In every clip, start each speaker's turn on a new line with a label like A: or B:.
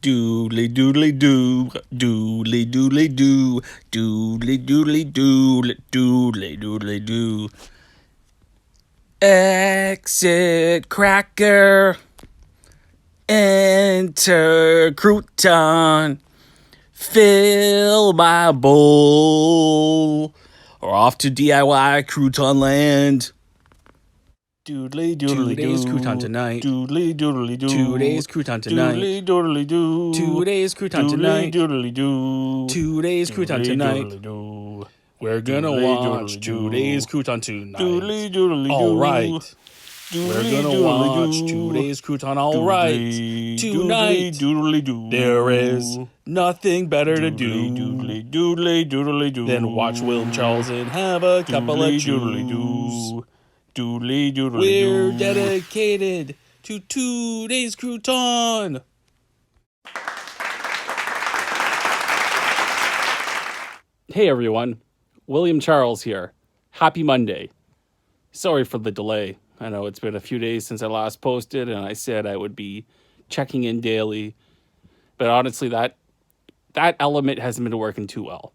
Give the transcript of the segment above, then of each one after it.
A: Doodly doodly doo, doodly doodly doo, doodly doodly doo, doodly doodly doo. Exit cracker, enter crouton, fill my bowl. We're off to DIY crouton land. Doodly doodly
B: 2 days crouton tonight.
A: Doodly doodly doo.
B: 2 days crouton tonight.
A: Doodly doodly doo.
B: 2 days crouton
A: Doodly
B: tonight.
A: doodly doo.
B: 2 days crouton tonight.
A: Doodly doo.
B: We're gonna
A: Doodly
B: watch
A: doodly
B: 2
A: doo.
B: days crouton tonight.
A: Doodly doodly doo.
B: All right.
A: Doodly
B: We're gonna
A: doodly
B: watch
A: doo.
B: 2 days crouton. All right.
A: Doodly
B: Tonight.
A: doodly doo.
B: There is nothing better to do
A: Doodly doodly doodly doo.
B: than watch William Charles and have a couple of
A: doodly
B: chews.
A: doo. Doodly doodly
B: We're
A: doo.
B: dedicated to 2 days crouton. Hey everyone, William Charles here. Happy Monday. Sorry for the delay. I know it's been a few days since I last posted and I said I would be checking in daily. But honestly, that element hasn't been working too well.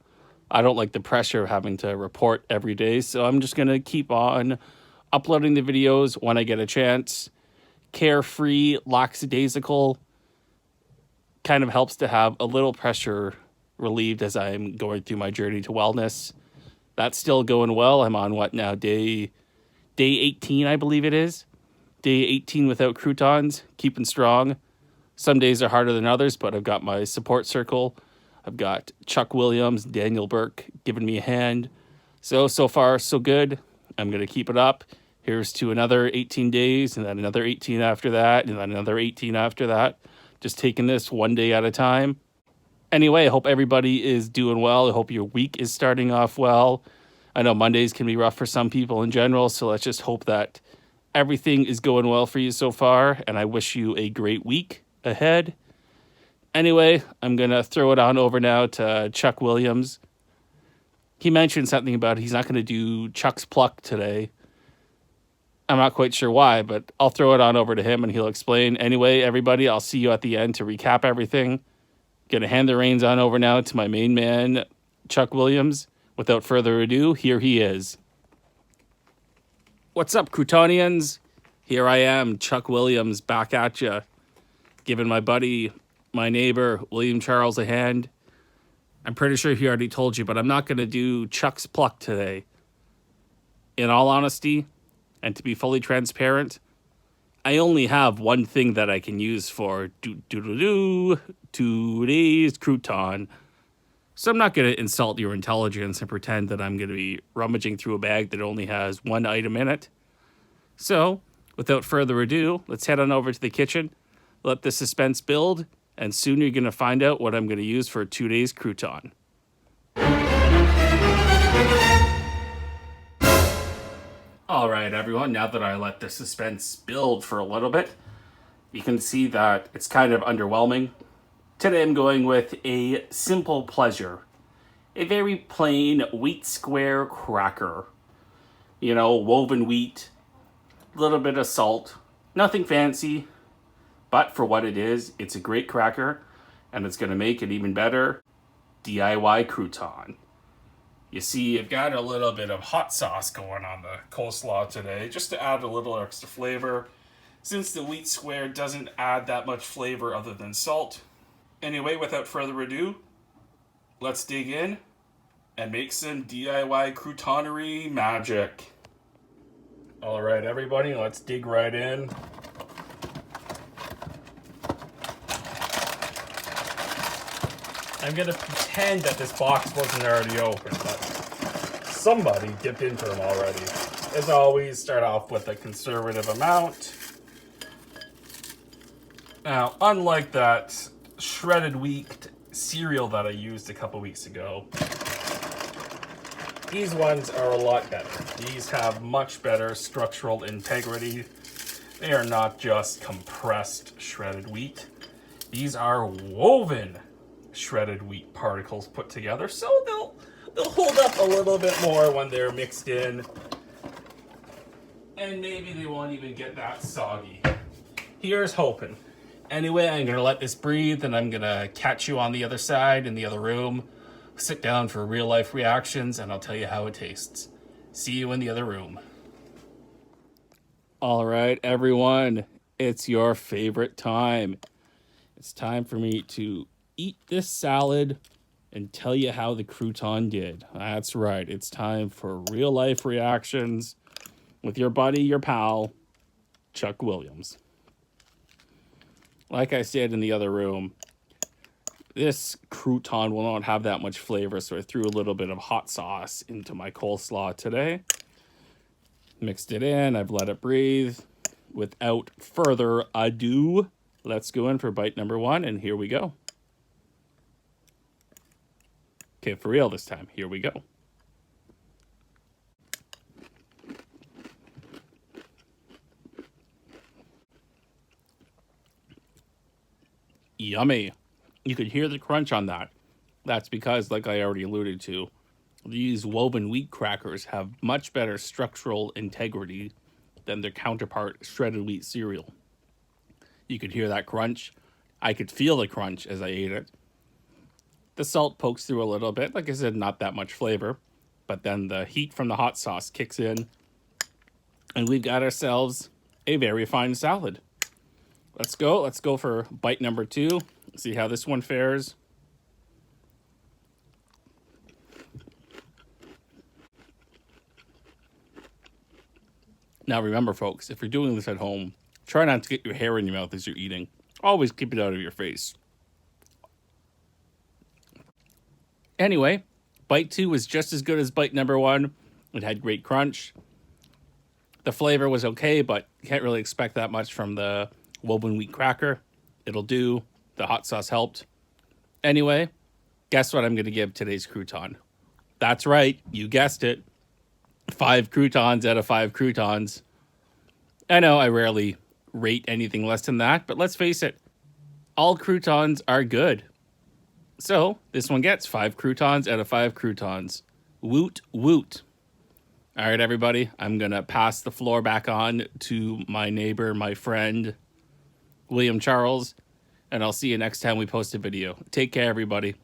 B: I don't like the pressure of having to report every day, so I'm just going to keep on uploading the videos when I get a chance. Carefree, lackadaisical, kind of helps to have a little pressure relieved as I'm going through my journey to wellness. That's still going well. I'm on what now? Day 18, I believe it is. Day 18 without croutons, keeping strong. Some days are harder than others, but I've got my support circle. I've got Chuck Williams, Daniel Burke giving me a hand. So far, so good. I'm going to keep it up. Here's to another 18 days, and then another 18 after that, and then another 18 after that. Just taking this one day at a time. Anyway, I hope everybody is doing well. I hope your week is starting off well. I know Mondays can be rough for some people in general, so let's just hope that everything is going well for you so far, and I wish you a great week ahead. Anyway, I'm going to throw it on over now to Chuck Williams. He mentioned something about he's not going to do Chuck's Pluck today. I'm not quite sure why, but I'll throw it on over to him and he'll explain. Anyway, everybody, I'll see you at the end to recap everything. Going to hand the reins on over now to my main man, Chuck Williams. Without further ado, here he is. What's up, Croutonians? Here I am, Chuck Williams, back at ya, giving my buddy, my neighbor, William Charles, a hand. I'm pretty sure he already told you, but I'm not going to do Chuck's Pluck today. In all honesty, and to be fully transparent, I only have one thing that I can use for 2 days crouton. So I'm not going to insult your intelligence and pretend that I'm going to be rummaging through a bag that only has one item in it. So, without further ado, let's head on over to the kitchen, let the suspense build, and soon you're going to find out what I'm going to use for 2 days crouton. All right, everyone, now that I let the suspense build for a little bit, you can see that it's kind of underwhelming. Today I'm going with a simple pleasure, a very plain wheat square cracker. You know, woven wheat, a little bit of salt, nothing fancy, but for what it is, it's a great cracker, and it's going to make it even better. DIY crouton. You see, I've got a little bit of hot sauce going on the coleslaw today, just to add a little extra flavor, since the wheat square doesn't add that much flavor other than salt. Anyway, without further ado, let's dig in and make some DIY croutonery magic. All right, everybody, let's dig right in. I'm going to pretend that this box wasn't already open, but somebody dipped into them already. As always, start off with a conservative amount. Now, unlike that shredded wheat cereal that I used a couple weeks ago, these ones are a lot better. These have much better structural integrity. They are not just compressed shredded wheat. These are woven shredded wheat particles put together, so they'll hold up a little bit more when they're mixed in, and maybe they won't even get that soggy. Here's hoping. Anyway, I'm going to let this breathe, and I'm going to catch you on the other side in the other room. Sit down for real life reactions, and I'll tell you how it tastes. See you in the other room. All right, everyone, it's your favorite time. It's time for me to eat this salad and tell you how the crouton did. That's right, it's time for real life reactions with your buddy, your pal, Chuck Williams. Like I said in the other room, this crouton will not have that much flavor, so I threw a little bit of hot sauce into my coleslaw today. Mixed it in, I've let it breathe. Without further ado, let's go in for bite number 1, and here we go. Okay, for real this time, here we go. Yummy. You could hear the crunch on that. That's because, like I already alluded to, these woven wheat crackers have much better structural integrity than their counterpart shredded wheat cereal. You could hear that crunch. I could feel the crunch as I ate it. The salt pokes through a little bit. Like I said, not that much flavor. But then the heat from the hot sauce kicks in. And we've got ourselves a very fine salad. Let's go. Let's go for bite number 2. See how this one fares. Now remember, folks, if you're doing this at home, try not to get your hair in your mouth as you're eating. Always keep it out of your face. Anyway, bite 2 was just as good as bite number 1. It had great crunch. The flavor was okay, but you can't really expect that much from the woven wheat cracker. It'll do. The hot sauce helped. Anyway, guess what I'm going to give today's crouton? That's right, you guessed it. 5 croutons out of 5 croutons. I know I rarely rate anything less than that, but let's face it, all croutons are good. So this one gets 5 croutons out of 5 croutons. Woot woot. All right, everybody, I'm going to pass the floor back on to my neighbor, my friend, William Charles, and I'll see you next time we post a video. Take care, everybody.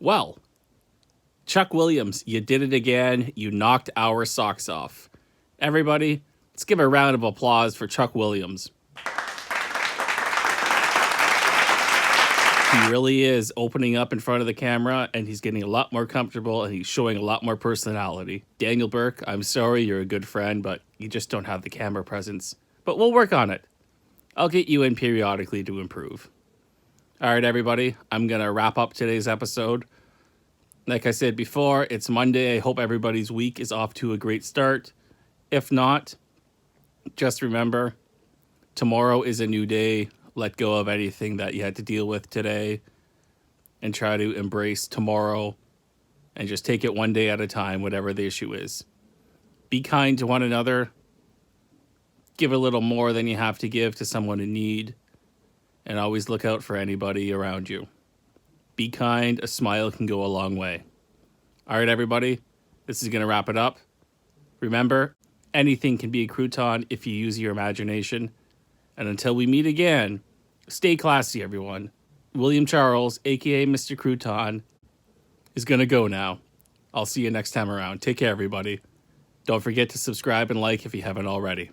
B: Well, Chuck Williams, you did it again. You knocked our socks off. Everybody, let's give a round of applause for Chuck Williams. He really is opening up in front of the camera, and he's getting a lot more comfortable, and he's showing a lot more personality. Daniel Burke, I'm sorry, you're a good friend, but you just don't have the camera presence. But we'll work on it. I'll get you in periodically to improve. All right, everybody, I'm going to wrap up today's episode. Like I said before, it's Monday. I hope everybody's week is off to a great start. If not, just remember, tomorrow is a new day. Let go of anything that you had to deal with today and try to embrace tomorrow and just take it one day at a time, whatever the issue is. Be kind to one another. Give a little more than you have to give to someone in need, and always look out for anybody around you. Be kind. A smile can go a long way. All right, everybody, this is going to wrap it up. Remember, anything can be a crouton if you use your imagination. And until we meet again, stay classy, everyone. William Charles, a.k.a. Mr. Crouton, is going to go now. I'll see you next time around. Take care, everybody. Don't forget to subscribe and like if you haven't already.